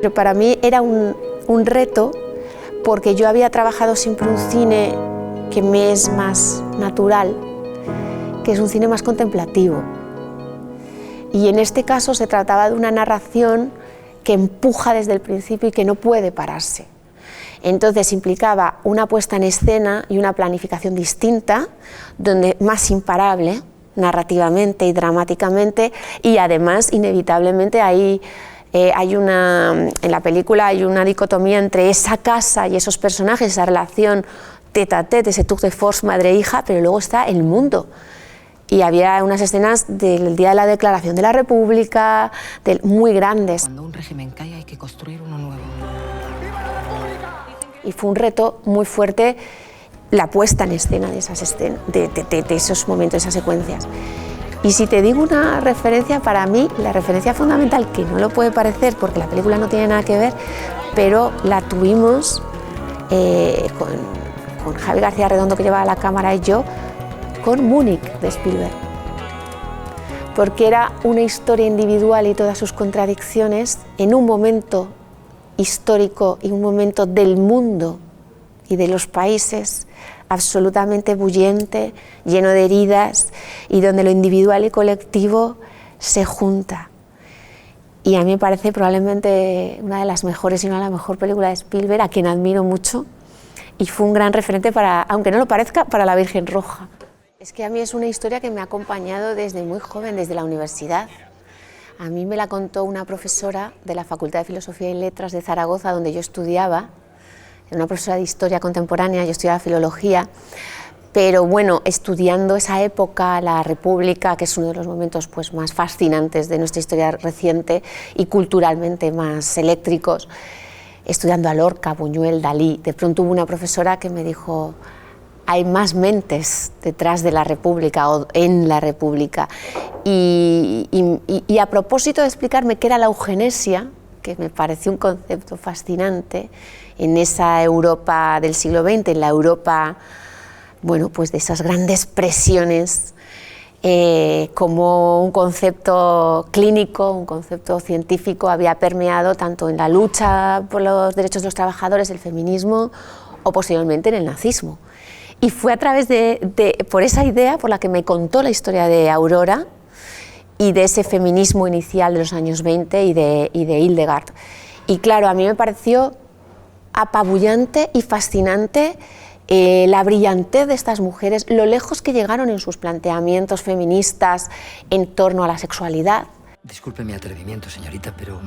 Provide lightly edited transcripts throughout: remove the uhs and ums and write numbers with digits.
Pero para mí era un reto porque yo había trabajado siempre un cine que me es más natural, que es un cine más contemplativo. Y en este caso se trataba de una narración que empuja desde el principio y que no puede pararse. Entonces implicaba una puesta en escena y una planificación distinta, donde más imparable narrativamente y dramáticamente, y además inevitablemente en la película hay una dicotomía entre esa casa y esos personajes, esa relación tête à tête, ese tour de force madre-hija, pero luego está el mundo. Y había unas escenas del día de la declaración de la República, muy grandes. Cuando un régimen cae hay que construir uno nuevo. Y fue un reto muy fuerte la puesta en escena de esos momentos, esas secuencias. Y si te digo una referencia, para mí, la referencia fundamental, que no lo puede parecer porque la película no tiene nada que ver, pero la tuvimos con Javi García Redondo, que llevaba la cámara, y yo, con Múnich de Spielberg. Porque era una historia individual y todas sus contradicciones en un momento histórico y un momento del mundo y de los países absolutamente bullente, lleno de heridas y donde lo individual y colectivo se junta. Y a mí me parece probablemente una de las mejores, y no la mejor película de Spielberg, a quien admiro mucho, y fue un gran referente para, aunque no lo parezca, para La Virgen Roja. Es que a mí es una historia que me ha acompañado desde muy joven, desde la universidad. A mí me la contó una profesora de la Facultad de Filosofía y Letras de Zaragoza, donde yo estudiaba. Era una profesora de Historia Contemporánea, yo estudiaba Filología, pero bueno, estudiando esa época, la República, que es uno de los momentos pues, más fascinantes de nuestra historia reciente y culturalmente más eléctricos, estudiando a Lorca, Buñuel, Dalí, de pronto hubo una profesora que me dijo: hay más mentes detrás de la República o en la República. Y a propósito de explicarme qué era la eugenesia, que me pareció un concepto fascinante en esa Europa del siglo XX, en la Europa, bueno, pues de esas grandes presiones, como un concepto clínico, un concepto científico había permeado tanto en la lucha por los derechos de los trabajadores, el feminismo, o posteriormente en el nazismo. Y fue a través por esa idea por la que me contó la historia de Aurora y de ese feminismo inicial de los años 20 y de Hildegard. Y claro, a mí me pareció apabullante y fascinante la brillantez de estas mujeres, lo lejos que llegaron en sus planteamientos feministas en torno a la sexualidad. Disculpe mi atrevimiento, señorita, pero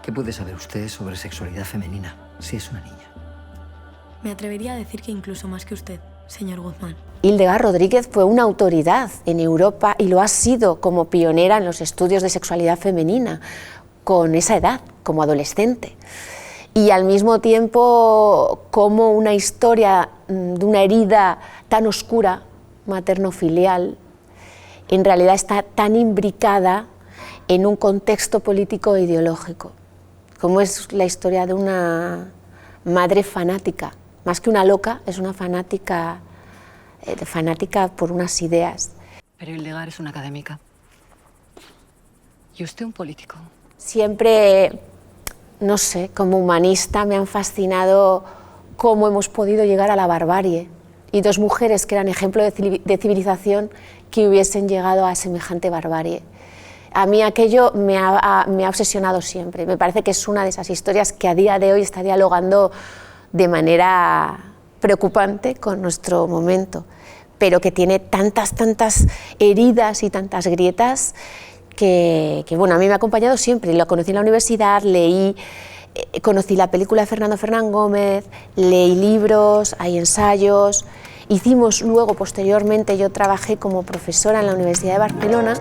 ¿qué puede saber usted sobre sexualidad femenina si es una niña? Me atrevería a decir que incluso más que usted, señor Guzmán. Hildegard Rodríguez fue una autoridad en Europa y lo ha sido como pionera en los estudios de sexualidad femenina, con esa edad, como adolescente. Y al mismo tiempo, como una historia de una herida tan oscura, materno-filial, en realidad está tan imbricada en un contexto político e ideológico, como es la historia de una madre fanática. Más que una loca, es una fanática por unas ideas. Pero Hildegard es una académica. ¿Y usted un político? Siempre, no sé, como humanista me han fascinado cómo hemos podido llegar a la barbarie. Y dos mujeres que eran ejemplo de civilización que hubiesen llegado a semejante barbarie. A mí aquello me ha obsesionado siempre. Me parece que es una de esas historias que a día de hoy está dialogando de manera preocupante con nuestro momento, pero que tiene tantas heridas y tantas grietas que bueno, a mí me ha acompañado siempre. Lo conocí en la universidad, conocí la película de Fernando Fernán Gómez, leí libros, hay ensayos. Hicimos luego, posteriormente, yo trabajé como profesora en la Universidad de Barcelona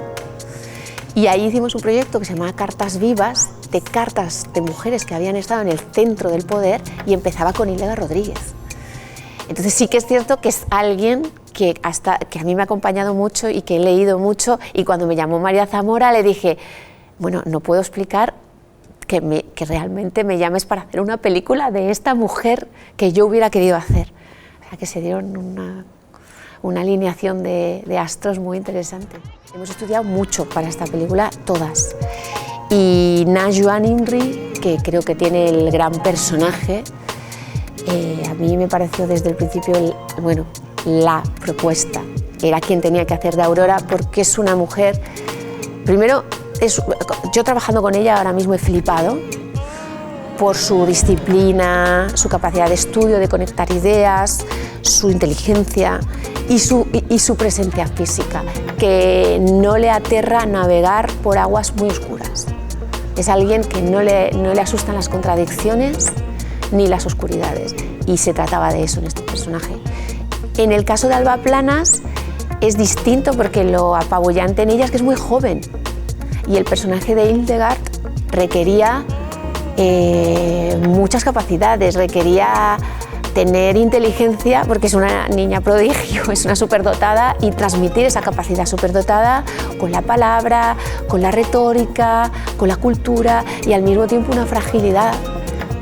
y ahí hicimos un proyecto que se llamaba Cartas Vivas, de cartas de mujeres que habían estado en el centro del poder, y empezaba con Hildegard Rodríguez. Entonces sí que es cierto que es alguien que a mí me ha acompañado mucho y que he leído mucho, y cuando me llamó María Zamora le dije, bueno, no puedo explicar que realmente me llames para hacer una película de esta mujer que yo hubiera querido hacer. O sea, que se dieron una alineación de astros muy interesante. Hemos estudiado mucho para esta película, todas. Y Najuan Imri, que creo que tiene el gran personaje. A mí me pareció desde el principio, la propuesta. Era quien tenía que hacer de Aurora porque es una mujer... Primero, yo trabajando con ella ahora mismo he flipado por su disciplina, su capacidad de estudio, de conectar ideas, su inteligencia y su presencia física, que no le aterra navegar por aguas muy oscuras. Es alguien que no le asustan las contradicciones ni las oscuridades, y se trataba de eso en este personaje. En el caso de Alba Planas es distinto porque lo apabullante en ella es que es muy joven, y el personaje de Hildegard requería muchas capacidades, requería tener inteligencia porque es una niña prodigio, es una superdotada, y transmitir esa capacidad superdotada con la palabra, con la retórica, con la cultura, y al mismo tiempo una fragilidad,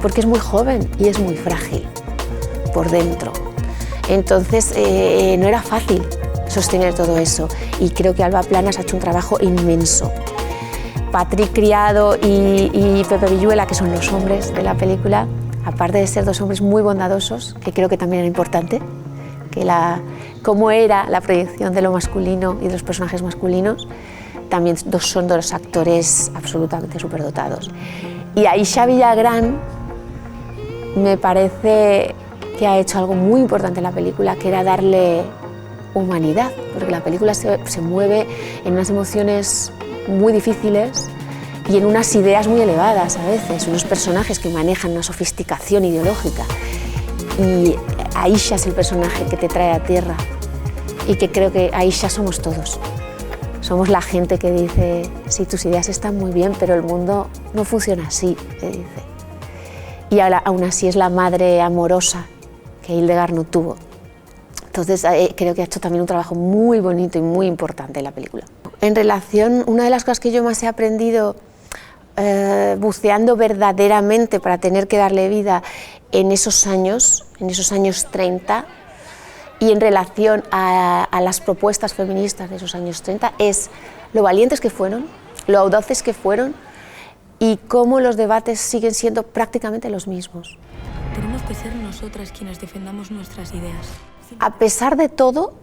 porque es muy joven y es muy frágil por dentro. Entonces no era fácil sostener todo eso, y creo que Alba Planas ha hecho un trabajo inmenso. Patrick Criado y Pepe Villuela, que son los hombres de la película, aparte de ser dos hombres muy bondadosos, que creo que también era importante, que cómo era la proyección de lo masculino y de los personajes masculinos, también son dos actores absolutamente superdotados. Y Aisha Villagrán me parece que ha hecho algo muy importante en la película, que era darle humanidad, porque la película se mueve en unas emociones muy difíciles y en unas ideas muy elevadas a veces, unos personajes que manejan una sofisticación ideológica, y Aisha es el personaje que te trae a tierra, y que creo que Aisha somos todos. Somos la gente que dice, sí, tus ideas están muy bien, pero el mundo no funciona así, te dice. Y aún así es la madre amorosa que Hildegard no tuvo. Entonces creo que ha hecho también un trabajo muy bonito y muy importante en la película. En relación, una de las cosas que yo más he aprendido buceando verdaderamente para tener que darle vida en esos años 30, y en relación a las propuestas feministas de esos años 30, es lo valientes que fueron, lo audaces que fueron, y cómo los debates siguen siendo prácticamente los mismos. Tenemos que ser nosotras quienes defendamos nuestras ideas. A pesar de todo,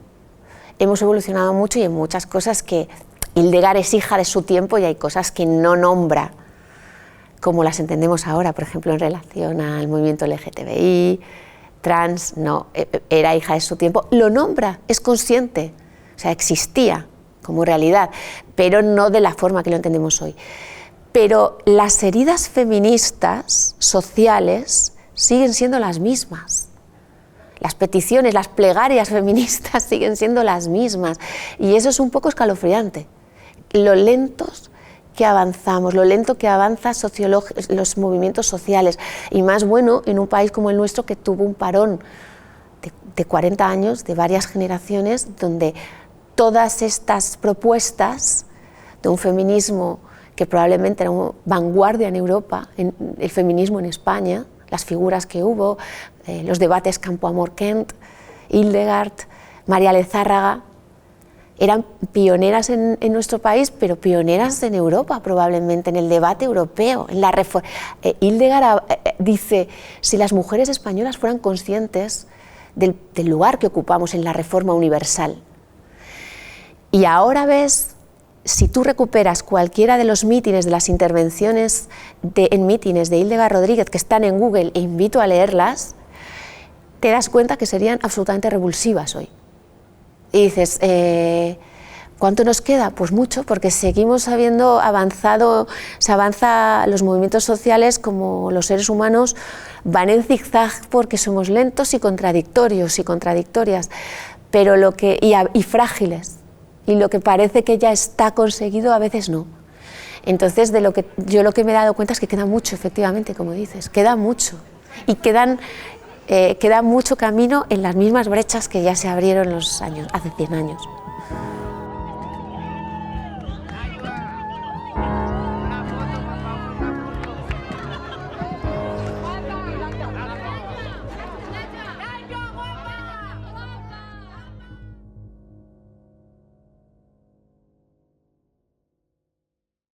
hemos evolucionado mucho, y en muchas cosas que Hildegard es hija de su tiempo y hay cosas que no nombra, como las entendemos ahora, por ejemplo, en relación al movimiento LGTBI, trans, no, era hija de su tiempo, lo nombra, es consciente, o sea, existía como realidad, pero no de la forma que lo entendemos hoy. Pero las heridas feministas, sociales, siguen siendo las mismas. Las peticiones, las plegarias feministas siguen siendo las mismas, y eso es un poco escalofriante. Lo lentos que avanzamos, lo lento que avanzan los movimientos sociales, y más bueno en un país como el nuestro, que tuvo un parón de 40 años, de varias generaciones, donde todas estas propuestas de un feminismo que probablemente era una vanguardia en Europa, el feminismo en España, las figuras que hubo, los debates Campoamor-Kent, Hildegard, María Lezárraga, eran pioneras en nuestro país, pero pioneras en Europa probablemente, en el debate europeo, en la reforma. Hildegard dice, si las mujeres españolas fueran conscientes del lugar que ocupamos en la reforma universal. Y ahora ves, si tú recuperas cualquiera de los mítines, de las intervenciones en mítines de Hildegard Rodríguez, que están en Google, e invito a leerlas, te das cuenta que serían absolutamente revulsivas hoy. Y dices, ¿cuánto nos queda? Pues mucho, porque seguimos habiendo avanzado, se avanza, los movimientos sociales, como los seres humanos, van en zigzag porque somos lentos y contradictorios y contradictorias, pero y frágiles, y lo que parece que ya está conseguido a veces no. Entonces yo lo que me he dado cuenta es que queda mucho, efectivamente, como dices, queda mucho, y queda mucho camino en las mismas brechas que ya se abrieron hace 100 años.